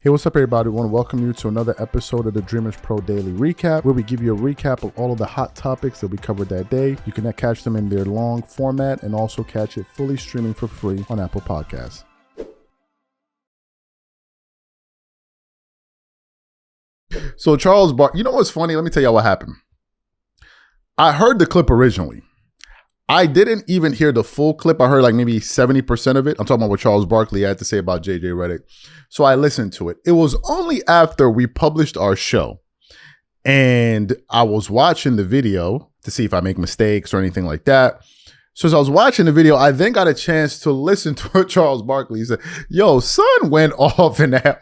Hey, what's up, everybody? I want to welcome you to another episode of the Dreamers Pro Daily Recap, where we give you a recap of all of the hot topics that we covered that day. You can catch them in their long format and also catch it fully streaming for free on Apple Podcasts. So Charles Barkley, you know what's funny? Let me tell y'all what happened. I heard the clip originally. I didn't even hear the full clip. I heard like maybe 70% of it. I'm talking about what Charles Barkley had to say about JJ Redick. So I listened to it. It was only after we published our show and I was watching the video to see if I make mistakes or anything like that. So as I was watching the video, I then got a chance to listen to what Charles Barkley said. Yo, son went off in that.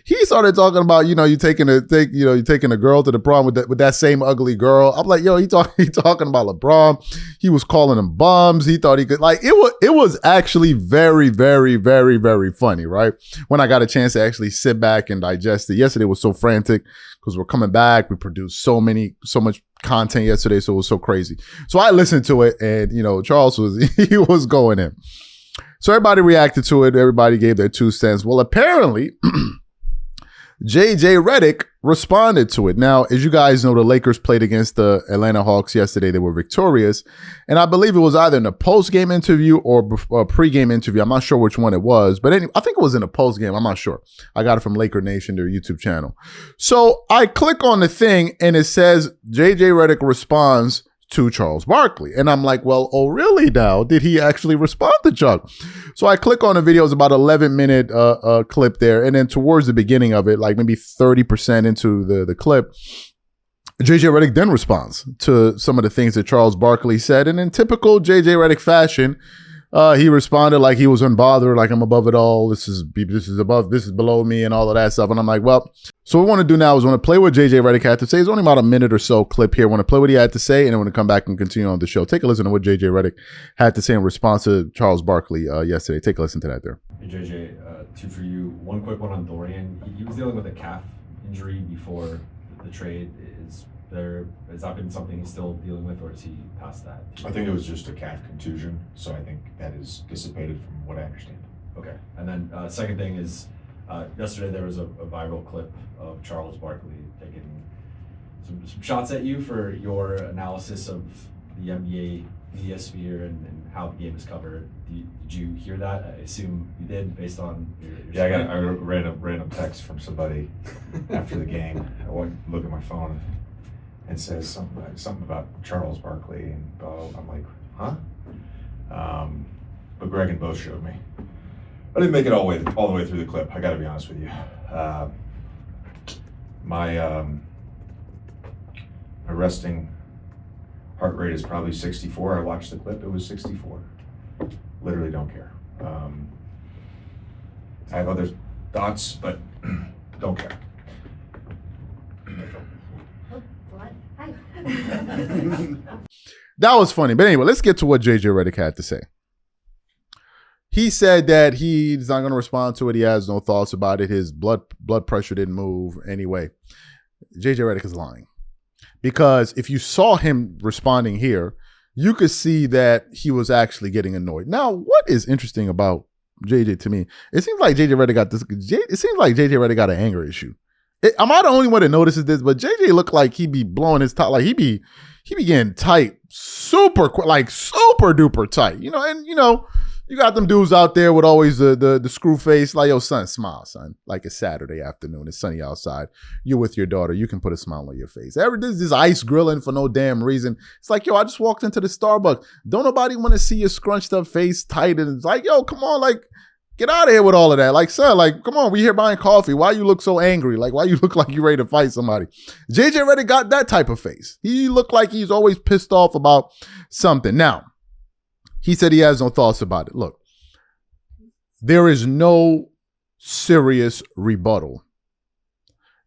He started talking about, you're taking a girl to the prom with that same ugly girl. I'm like, yo, he talking about LeBron. He was calling them bums. He thought he could, like, it was actually very, very, very, very funny, right? When I got a chance to actually sit back and digest it. Yesterday was so frantic because we're coming back. We produced so much content yesterday, so it was so crazy. So I listened to it, and Charles was going in. So everybody reacted to it. Everybody gave their 2 cents. Well, apparently, JJ Redick responded to it. Now, as you guys know, the Lakers played against the Atlanta Hawks yesterday. They were victorious. And I believe it was either in a post-game interview or a pre-game interview. I'm not sure which one it was. But anyway, I think it was in a post-game. I'm not sure. I got it from Laker Nation, their YouTube channel. So I click on the thing and it says JJ Redick responds to Charles Barkley. And I'm like, well, oh, really now? Did he actually respond to Chuck? So I click on the video. It's about 11-minute clip there. And then towards the beginning of it, like maybe 30% into the clip, JJ Redick then responds to some of the things that Charles Barkley said. And in typical JJ Redick fashion, he responded like he was unbothered, like I'm above it all. This is below me and all of that stuff. And I'm like, well, so what we want to do now is want to play what JJ Redick had to say. It's only about a minute or so clip here. I want to play what he had to say, and then want to come back and continue on the show. Take a listen to what JJ Redick had to say in response to Charles Barkley yesterday. Take a listen to that there. Hey JJ, 2 for you. One quick one on Dorian. He was dealing with a calf injury before the trade. Has that been something he's still dealing with, or is he past that? I think it was just a calf contusion, so I think that is dissipated from what I understand. Okay, and then second thing is, yesterday there was a viral clip of Charles Barkley taking some shots at you for your analysis of the NBA media sphere and how the game is covered. Did you hear that? I assume you did, based on your I read a random text from somebody after the game. I went to look at my phone and says something about Charles Barkley, and I'm like, huh? But Greg and both showed me. I didn't make it all the way through the clip. I got to be honest with you. My resting heart rate is probably 64. I watched the clip; it was 64. Literally don't care. I have other thoughts, but don't care. That was funny. But anyway, let's get to what JJ Redick had to say. He said that he's not going to respond to it. He has no thoughts about it. His blood pressure didn't move. Anyway, JJ Redick is lying. Because if you saw him responding here, you could see that he was actually getting annoyed. Now, what is interesting about JJ to me, it seems like JJ Redick got an anger issue. Am I the only one that notices this? But JJ looked like he be blowing his top, like he be getting tight, super quick, like super duper tight. And you got them dudes out there with always the screw face, like, yo, son, smile, son. Like it's Saturday afternoon, it's sunny outside. You're with your daughter, you can put a smile on your face. There's this ice grilling for no damn reason. It's like, yo, I just walked into the Starbucks. Don't nobody want to see your scrunched up face tight, and it's like, yo, come on, like, get out of here with all of that. Like, son, like, come on, we here buying coffee. Why you look so angry? Like, why you look like you ready to fight somebody? JJ Redick got that type of face. He looked like he's always pissed off about something. Now, he said he has no thoughts about it. Look, there is no serious rebuttal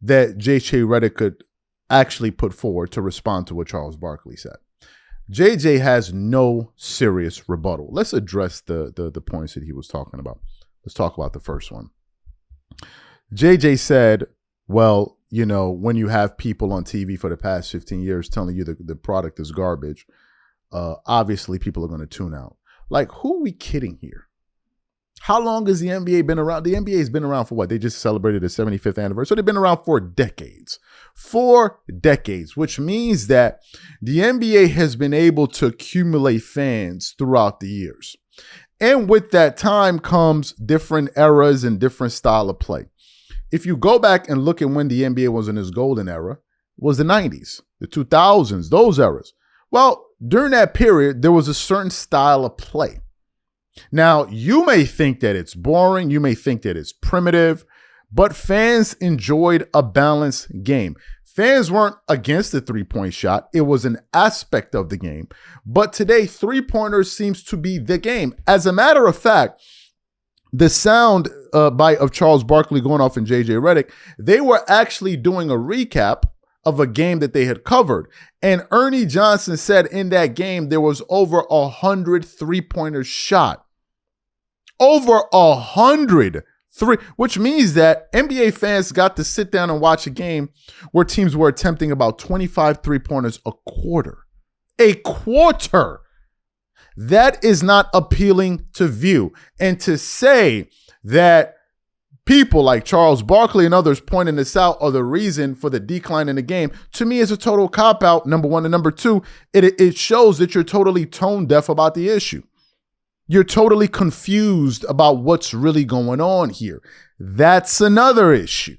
that JJ Redick could actually put forward to respond to what Charles Barkley said. JJ has no serious rebuttal. Let's address the points that he was talking about. Let's talk about the first one. JJ said, well, when you have people on TV for the past 15 years telling you the product is garbage, obviously people are going to tune out. Like, who are we kidding here? How long has the NBA been around? The NBA has been around for what? They just celebrated their 75th anniversary. So they've been around for decades. 4 decades, which means that the NBA has been able to accumulate fans throughout the years. And with that time comes different eras and different style of play. If you go back and look at when the NBA was in its golden era, it was the 90s, the 2000s, those eras. Well, during that period, there was a certain style of play. Now, you may think that it's boring, you may think that it's primitive, but fans enjoyed a balanced game. Fans weren't against the three-point shot. It was an aspect of the game. But today, three-pointers seems to be the game. As a matter of fact, the sound bite of Charles Barkley going off and JJ Redick, they were actually doing a recap of a game that they had covered. And Ernie Johnson said in that game, there was over 100 three-pointers shot. Over 100 three, which means that NBA fans got to sit down and watch a game where teams were attempting about 25 three-pointers a quarter. A quarter. That is not appealing to view. And to say that people like Charles Barkley and others pointing this out are the reason for the decline in the game, to me is a total cop-out, number one. And number two, it shows that you're totally tone deaf about the issue. You're totally confused about what's really going on here. That's another issue.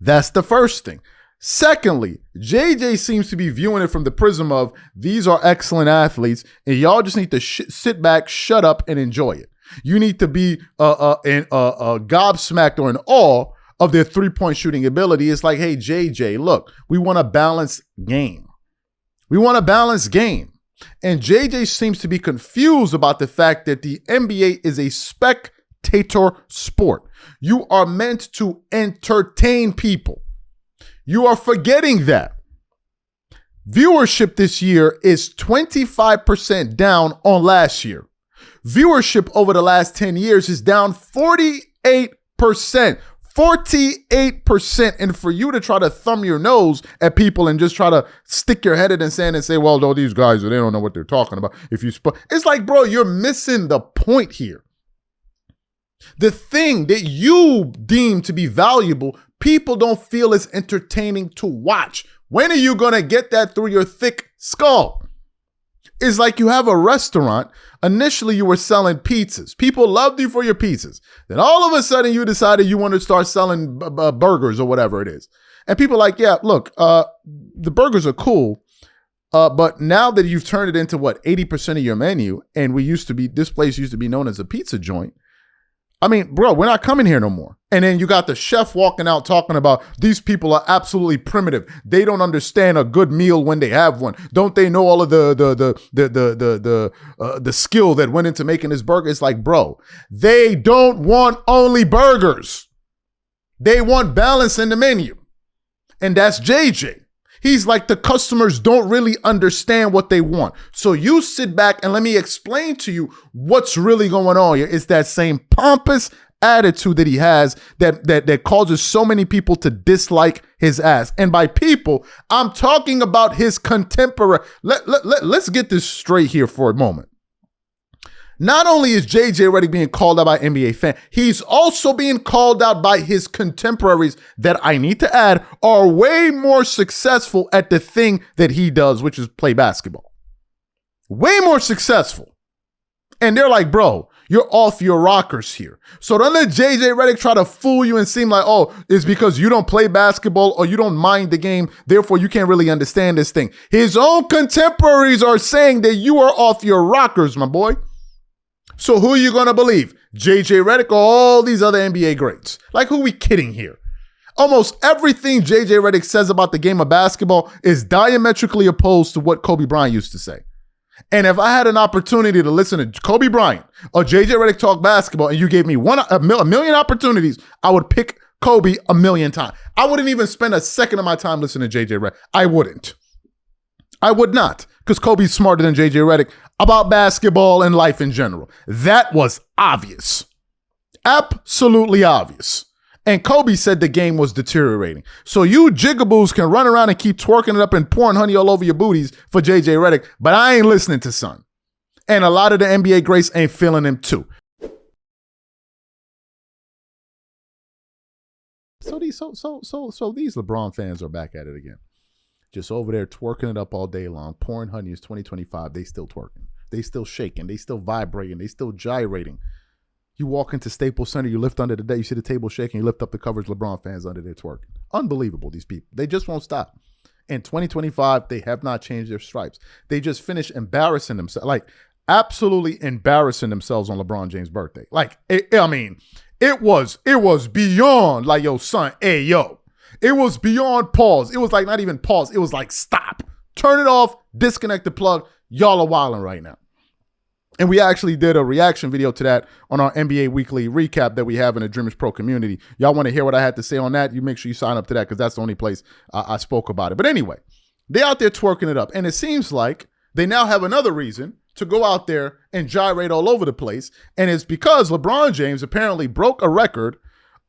That's the first thing. Secondly, JJ seems to be viewing it from the prism of these are excellent athletes and y'all just need to sit back, shut up, and enjoy it. You need to be gobsmacked or in awe of their three-point shooting ability. It's like, hey, JJ, look, we want a balanced game. We want a balanced game. And JJ seems to be confused about the fact that the NBA is a spectator sport. You are meant to entertain people. You are forgetting that. Viewership this year is 25% down on last year. Viewership over the last 10 years is down 48%. 48%. And for you to try to thumb your nose at people and just try to stick your head in the sand and say, well, no, these guys, they don't know what they're talking about. It's like, bro, you're missing the point here. The thing that you deem to be valuable, people don't feel is entertaining to watch. When are you going to get that through your thick skull? It's like you have a restaurant. Initially, you were selling pizzas. People loved you for your pizzas. Then all of a sudden, you decided you want to start selling burgers or whatever it is. And people are like, yeah, look, the burgers are cool. But now that you've turned it into 80% of your menu, and this place used to be known as a pizza joint. I mean, bro, we're not coming here no more. And then you got the chef walking out talking about these people are absolutely primitive. They don't understand a good meal when they have one. Don't they know all of the skill that went into making this burger? It's like, bro, they don't want only burgers. They want balance in the menu. And that's JJ. He's like, the customers don't really understand what they want. So you sit back and let me explain to you what's really going on here. It's that same pompous attitude that he has that causes so many people to dislike his ass. And by people, I'm talking about his contemporary. Let's get this straight here for a moment. Not only is JJ Redick being called out by NBA fans, he's also being called out by his contemporaries that, I need to add, are way more successful at the thing that he does, which is play basketball. Way more successful. And they're like, bro, you're off your rockers here. So don't let JJ Redick try to fool you and seem like, oh, it's because you don't play basketball or you don't mind the game, therefore you can't really understand this thing. His own contemporaries are saying that you are off your rockers, my boy. So who are you going to believe? JJ Redick or all these other NBA greats? Like, who are we kidding here? Almost everything JJ Redick says about the game of basketball is diametrically opposed to what Kobe Bryant used to say. And if I had an opportunity to listen to Kobe Bryant or JJ Redick talk basketball and you gave me a million opportunities, I would pick Kobe a million times. I wouldn't even spend a second of my time listening to JJ Redick. I wouldn't. I would not, because Kobe's smarter than JJ Redick about basketball and life in general. That was obvious. Absolutely obvious. And Kobe said the game was deteriorating. So you jigaboos can run around and keep twerking it up and pouring honey all over your booties for JJ Redick, but I ain't listening to son. And a lot of the NBA greats ain't feeling him too. So these LeBron fans are back at it again. Just over there twerking it up all day long. Pouring honey is 2025. They still twerking. They still shaking. They still vibrating. They still gyrating. You walk into Staples Center, you lift under the day, you see the table shaking, you lift up the covers, LeBron fans under there twerking. Unbelievable, these people. They just won't stop. In 2025, they have not changed their stripes. They just finished embarrassing themselves, like absolutely embarrassing themselves on LeBron James' birthday. Like, it was beyond like, yo, son, hey, yo. It was beyond pause. It was like not even pause. It was like, stop. Turn it off. Disconnect the plug. Y'all are wilding right now. And we actually did a reaction video to that on our NBA Weekly recap that we have in the Dreamers Pro community. Y'all want to hear what I had to say on that? You make sure you sign up to that because that's the only place I spoke about it. But anyway, they're out there twerking it up. And it seems like they now have another reason to go out there and gyrate all over the place. And it's because LeBron James apparently broke a record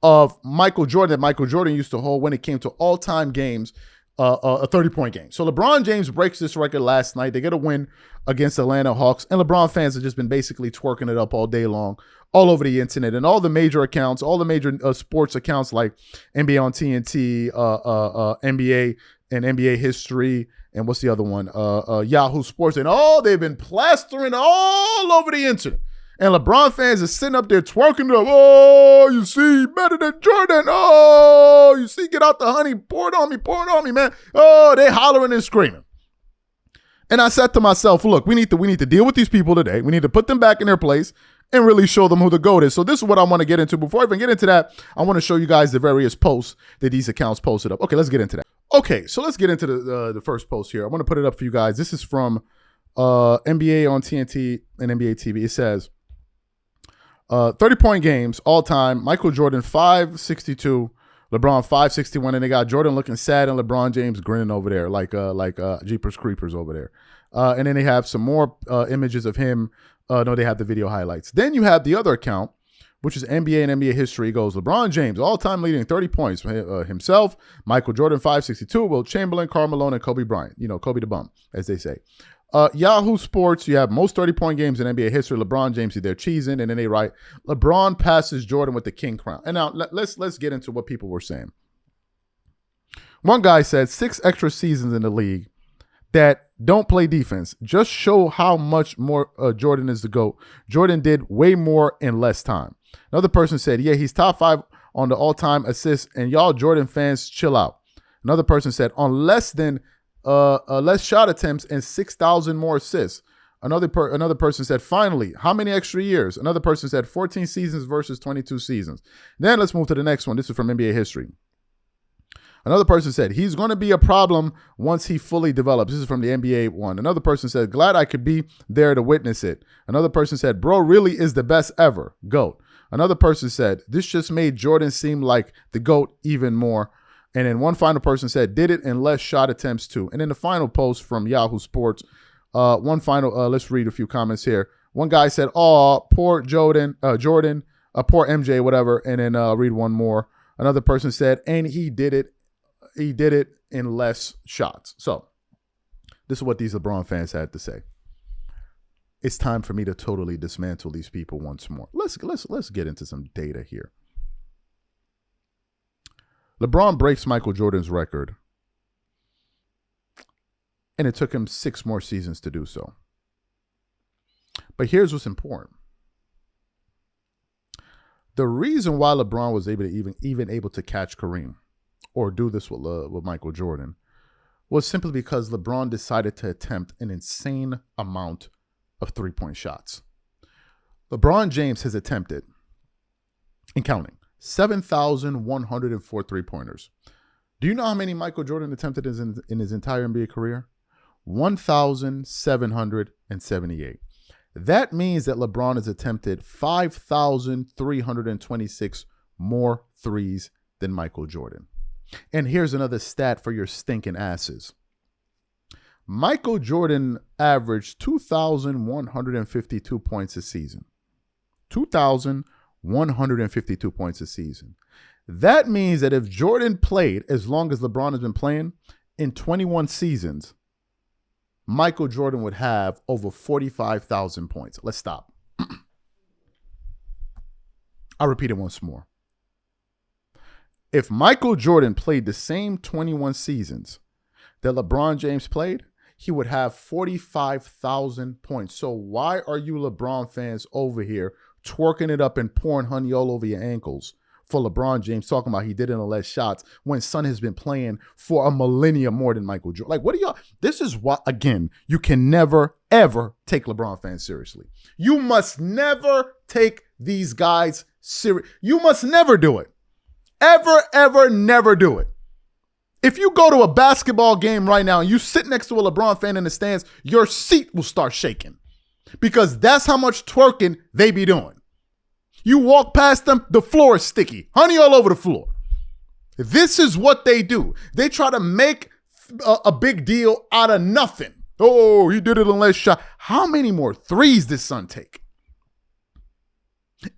of Michael Jordan that Michael Jordan used to hold when it came to all-time games, a 30-point game. So LeBron James breaks this record last night. They get a win against the Atlanta Hawks, and LeBron fans have just been basically twerking it up all day long, all over the internet, and all the major accounts, all the major sports accounts like NBA on TNT, NBA and NBA History, and what's the other one? Yahoo Sports, and they've been plastering all over the internet. And LeBron fans are sitting up there twerking it up. Oh, you see, better than Jordan. Oh, you see, get out the honey. Pour it on me, man. Oh, they hollering and screaming. And I said to myself, look, we need to deal with these people today. We need to put them back in their place and really show them who the GOAT is. So this is what I want to get into. Before I even get into that, I want to show you guys the various posts that these accounts posted up. Okay, let's get into that. Okay, so let's get into the first post here. I want to put it up for you guys. This is from NBA on TNT and NBA TV. It says, 30-point games all time. Michael Jordan 562, LeBron 561, and they got Jordan looking sad and LeBron James grinning over there like Jeepers Creepers over there. And then they have some more images of him. No, they have the video highlights. Then you have the other account, which is NBA and NBA History. It goes LeBron James all-time leading 30 points himself. Michael Jordan 562, Will Chamberlain, Karl Malone, and Kobe Bryant. You know, Kobe the Bum, as they say. Yahoo Sports, you have most 30-point games in NBA history. LeBron James, they're cheesing, and then they write, LeBron passes Jordan with the king crown. And now let's get into what people were saying. One guy said 6 extra seasons in the league that don't play defense just show how much more Jordan is the GOAT. Jordan did way more in less time. Another person said, yeah, he's top 5 on the all-time assists, and y'all Jordan fans chill out. Another person said, on less shot attempts and 6,000 more assists. Another person said, finally, how many extra years? Another person said 14 seasons versus 22 seasons. Then let's move to the next one. This is from NBA History. Another person said, he's going to be a problem once he fully develops. This is from the NBA one. Another person said, glad I could be there to witness it. Another person said, bro really is the best ever. GOAT. Another person said, this just made Jordan seem like the GOAT even more. And then one final person said, did it in less shot attempts too. And then the final post from Yahoo Sports, let's read a few comments here. One guy said, oh, poor Jordan, poor MJ, whatever. And then read one more. Another person said, and he did it in less shots. So this is what these LeBron fans had to say. It's time for me to totally dismantle these people once more. Let's get into some data here. LeBron breaks Michael Jordan's record, and it took him 6 more seasons to do so. But here's what's important. The reason why LeBron was able to even able to catch Kareem or do this with Michael Jordan was simply because LeBron decided to attempt an insane amount of 3-point shots. LeBron James has attempted, and counting, 7,104 3-pointers. Do you know how many Michael Jordan attempted in his entire NBA career? 1,778. That means that LeBron has attempted 5,326 more threes than Michael Jordan. And here's another stat for your stinking asses. Michael Jordan averaged 2,152 points a season. 2,152 points a season. That means that if Jordan played as long as LeBron has been playing, in 21 seasons, Michael Jordan would have over 45,000 points. Let's stop. I'll repeat it once more. If Michael Jordan played the same 21 seasons that LeBron James played, he would have 45,000 points. So why are you LeBron fans over here twerking it up and pouring honey all over your ankles for LeBron James, talking about he did it in less shots when son has been playing for a millennia more than Michael Jordan? Like, what are y'all? This is what, again, you can never, ever take LeBron fans seriously. You must never take these guys serious. You must never do it. Ever, ever, never do it. If you go to a basketball game right now and you sit next to a LeBron fan in the stands, your seat will start shaking because that's how much twerking they be doing. You walk past them, the floor is sticky. Honey all over the floor. This is what they do. They try to make a big deal out of nothing. Oh, he did it in less shot. How many more threes did son take?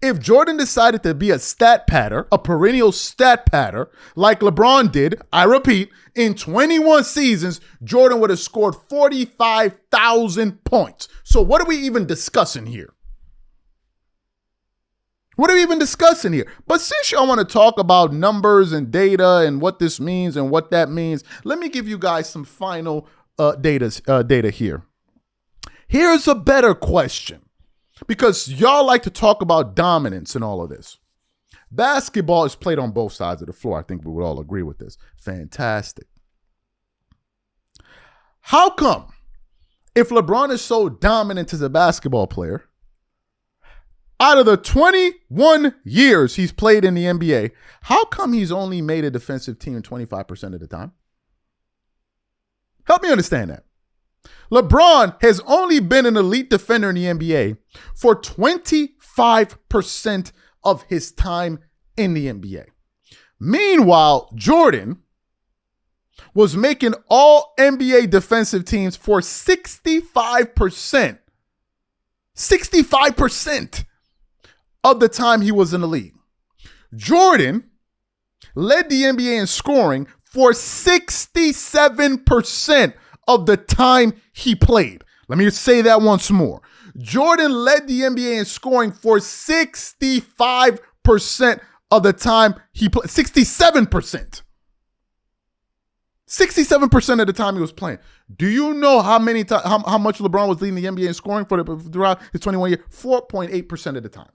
If Jordan decided to be a stat patter, a perennial stat patter, like LeBron did, I repeat, in 21 seasons, Jordan would have scored 45,000 points. So what are we even discussing here? What are we even discussing here? But since y'all want to talk about numbers and data and what this means and what that means, let me give you guys some final data here. Here's a better question, because y'all like to talk about dominance and all of this. Basketball is played on both sides of the floor. I think we would all agree with this. Fantastic. How come, if LeBron is so dominant as a basketball player, out of the 21 years he's played in the NBA, how come he's only made a defensive team 25% of the time? Help me understand that. LeBron has only been an elite defender in the NBA for 25% of his time in the NBA. Meanwhile, Jordan was making all NBA defensive teams for 65%. 65% of the time he was in the league. Jordan led the NBA in scoring for 67% of the time he played. Let me say that once more. Jordan led the NBA in scoring for 65% of the time he played. 67%. 67% of the time he was playing. Do you know how much LeBron was leading the NBA in scoring throughout his 21 years? 4.8% of the time.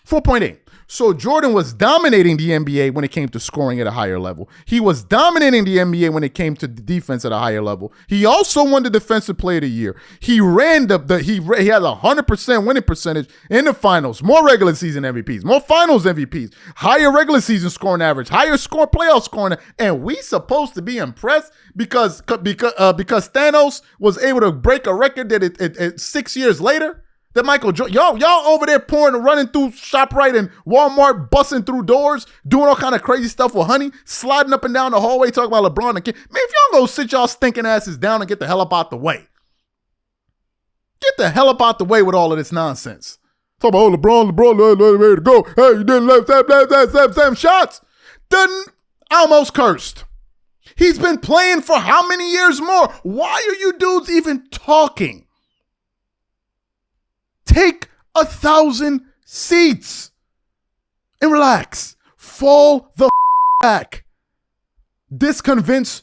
4.8. So Jordan was dominating the NBA when it came to scoring at a higher level. He was dominating the NBA when it came to defense at a higher level. He also won the Defensive Player of the Year. He ran he had a 100% winning percentage in the finals, more regular season MVPs, more finals MVPs, higher regular season scoring average, higher playoff scoring, and we supposed to be impressed because Thanos was able to break a record that it 6 years later. That Michael Jordan, y'all over there running through ShopRite and Walmart, busting through doors, doing all kind of crazy stuff with honey, sliding up and down the hallway, talking about LeBron and King. Man, if y'all go sit y'all stinking asses down and get the hell up out the way. Get the hell up out the way with all of this nonsense. Talk about, LeBron, ready to go. Hey, you didn't let seven shots. Done almost cursed. He's been playing for how many years more? Why are you dudes even talking? Take 1,000 seats and relax. Fall the back. This convinces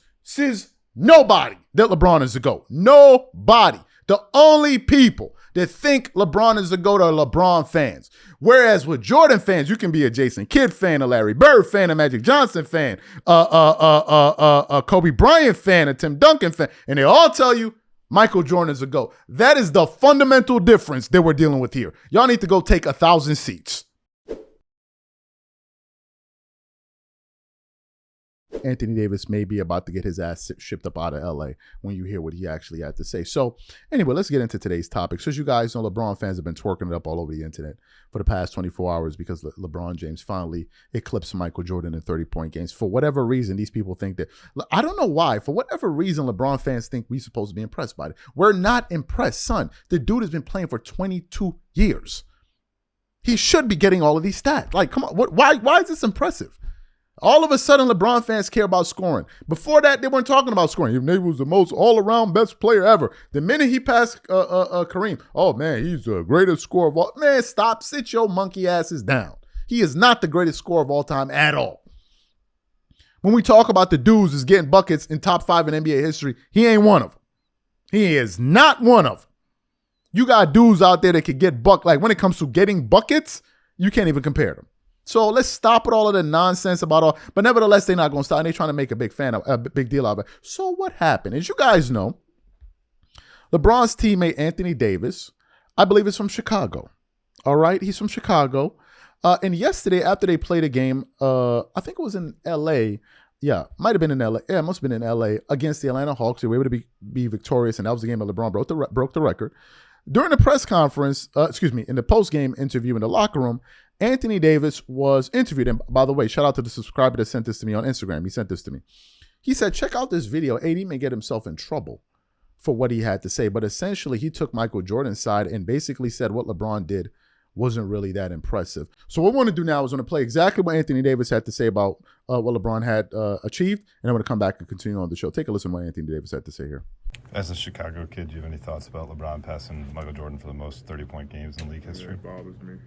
nobody that LeBron is the GOAT. Nobody. The only people that think LeBron is the GOAT are LeBron fans. Whereas with Jordan fans, you can be a Jason Kidd fan, a Larry Bird fan, a Magic Johnson fan, a Kobe Bryant fan, a Tim Duncan fan, and they all tell you Michael Jordan is a GOAT. That is the fundamental difference that we're dealing with here. Y'all need to go take 1,000 seats. Anthony Davis may be about to get his ass shipped up out of LA when you hear what he actually had to say. So anyway, let's get into today's topic. So as you guys know, LeBron fans have been twerking it up all over the internet for the past 24 hours because LeBron James finally eclipsed Michael Jordan in 30-point games. For whatever reason, these people think that, I don't know why, for whatever reason, LeBron fans think we're supposed to be impressed by it. We're not impressed, son. The dude has been playing for 22 years. He should be getting all of these stats. Like, come on, why is this impressive? All of a sudden, LeBron fans care about scoring. Before that, they weren't talking about scoring. He was the most all-around best player ever. The minute he passed Kareem, oh, man, he's the greatest scorer of all. Man, stop. Sit your monkey asses down. He is not the greatest scorer of all time at all. When we talk about the dudes who's getting buckets in top 5 in NBA history, he ain't one of them. He is not one of them. You got dudes out there that can get like when it comes to getting buckets, you can't even compare them. So let's stop with all of the nonsense about all, but nevertheless, they're not going to stop. And they're trying to make a big deal out of it. So what happened? As you guys know, LeBron's teammate, Anthony Davis, I believe is from Chicago. All right. He's from Chicago. And yesterday, after they played a game, I think it was in LA. Yeah, might have been in LA. Yeah, it must have been in LA against the Atlanta Hawks. They were able to be victorious. And that was the game that LeBron broke the record. During the press conference, in the post-game interview in the locker room, Anthony Davis was interviewed. And by the way, shout out to the subscriber that sent this to me on Instagram. He sent this to me. He said, check out this video. AD may get himself in trouble for what he had to say. But essentially, he took Michael Jordan's side and basically said what LeBron did wasn't really that impressive. So what we want to do now is going to play exactly what Anthony Davis had to say about what LeBron had achieved. And I'm going to come back and continue on the show. Take a listen to what Anthony Davis had to say here. As a Chicago kid, do you have any thoughts about LeBron passing Michael Jordan for the most 30-point games in league history? It bothers me.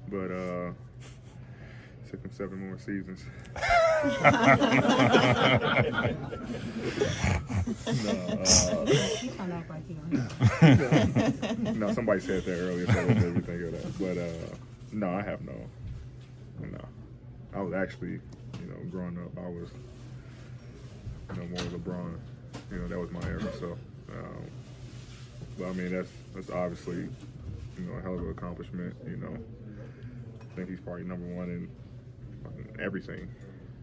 But took him 7 more seasons. No, somebody said that earlier, so I didn't really think of that. But no, I have no. I was actually, growing up, I was, more LeBron. That was my era. So, but I mean, that's obviously, a hell of an accomplishment. I think he's probably number one in everything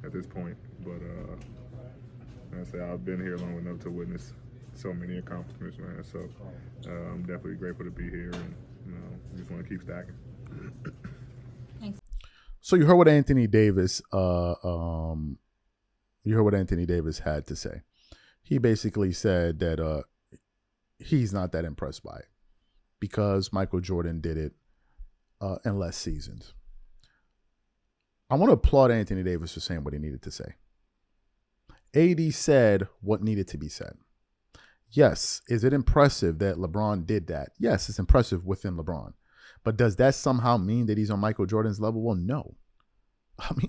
at this point. But like I say, I've been here long enough to witness so many accomplishments, man. So I'm definitely grateful to be here, and just want to keep stacking. Thanks. So you heard what Anthony Davis had to say. He basically said that he's not that impressed by it because Michael Jordan did it in less seasons. I want to applaud Anthony Davis for saying what he needed to say. AD said what needed to be said. Yes, is it impressive that LeBron did that? Yes, it's impressive within LeBron. But does that somehow mean that he's on Michael Jordan's level? Well, no.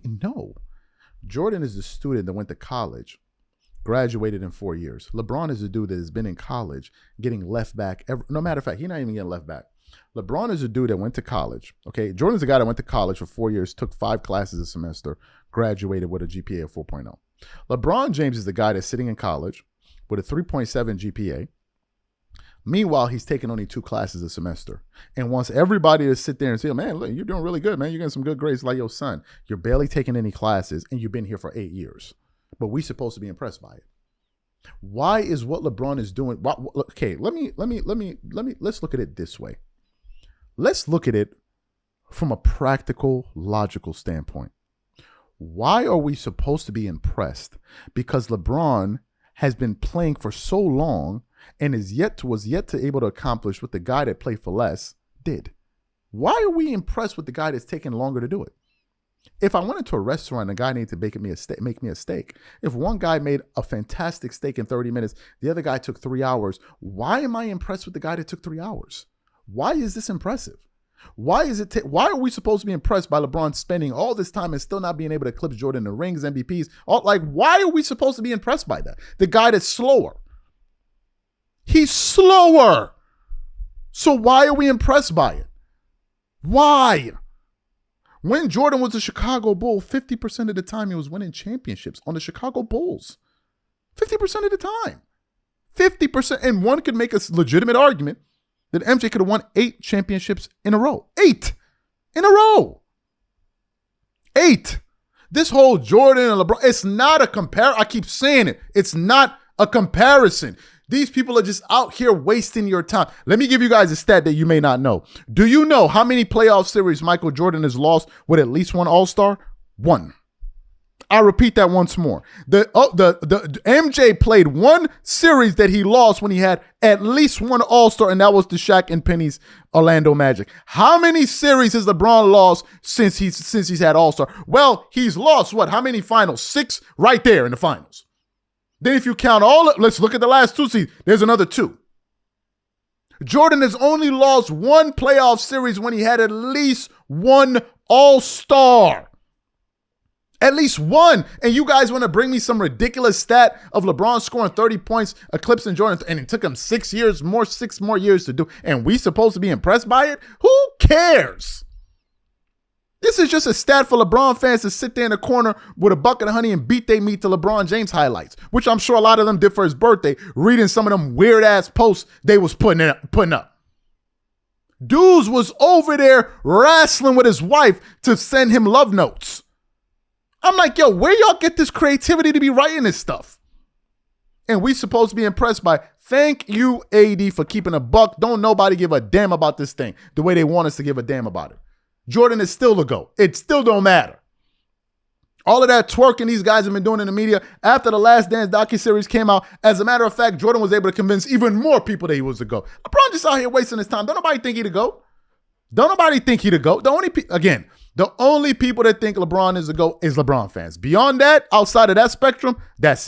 No. Jordan is the student that went to college, graduated in 4 years. LeBron is a dude that has been in college, getting left back. No matter of fact, he's not even getting left back. LeBron is a dude that went to college. Okay, Jordan's a guy that went to college for 4 years, took 5 classes a semester, graduated with a GPA of 4.0. LeBron James is the guy that's sitting in college with a 3.7 GPA. Meanwhile, he's taking only 2 classes a semester and wants everybody to sit there and say, man, look, you're doing really good, man. You're getting some good grades like your son. You're barely taking any classes and you've been here for 8 years. But we're supposed to be impressed by it. Why is what LeBron is doing? Okay, let's look at it this way. Let's look at it from a practical, logical standpoint. Why are we supposed to be impressed? Because LeBron has been playing for so long and was yet to able to accomplish what the guy that played for less did. Why are we impressed with the guy that's taking longer to do it? If I went into a restaurant and the guy needed to make me a steak, if one guy made a fantastic steak in 30 minutes, the other guy took 3 hours, why am I impressed with the guy that took 3 hours? Why is this impressive? Why are we supposed to be impressed by LeBron spending all this time and still not being able to eclipse Jordan in rings, MVPs? Why are we supposed to be impressed by that? The guy that's slower. He's slower. So why are we impressed by it? Why? When Jordan was a Chicago Bull, 50% of the time he was winning championships on the Chicago Bulls. 50% of the time. 50%. And one could make a legitimate argument that MJ could have won 8 championships in a row. 8 in a row. 8. This whole Jordan and LeBron, it's not a comparison. I keep saying it. It's not a comparison. These people are just out here wasting your time. Let me give you guys a stat that you may not know. Do you know how many playoff series Michael Jordan has lost with at least one All-Star? 1. I'll repeat that once more. The MJ played one series that he lost when he had at least one All-Star, and that was the Shaq and Penny's Orlando Magic. How many series has LeBron lost since he's had All-Star? Well, he's lost what? How many finals? 6 right there in the finals. Then if you count let's look at the last 2 seasons. There's another 2. Jordan has only lost one playoff series when he had at least one All-Star. At least one. And you guys want to bring me some ridiculous stat of LeBron scoring 30 points, eclipsing Jordan, and it took him 6 more years to do. And we supposed to be impressed by it? Who cares? This is just a stat for LeBron fans to sit there in the corner with a bucket of honey and beat they meat to LeBron James highlights, which I'm sure a lot of them did for his birthday, reading some of them weird-ass posts they was putting up. Dudes was over there wrestling with his wife to send him love notes. I'm like, yo, where y'all get this creativity to be writing this stuff? And we supposed to be impressed by, thank you, AD, for keeping a buck. Don't nobody give a damn about this thing the way they want us to give a damn about it. Jordan is still the GOAT. It still don't matter. All of that twerking these guys have been doing in the media after the Last Dance docuseries came out. As a matter of fact, Jordan was able to convince even more people that he was the GOAT. LeBron just out here wasting his time. Don't nobody think he the GOAT. Don't nobody think he the GOAT. The only people that think LeBron is the GOAT is LeBron fans. Beyond that, outside of that spectrum, that's it.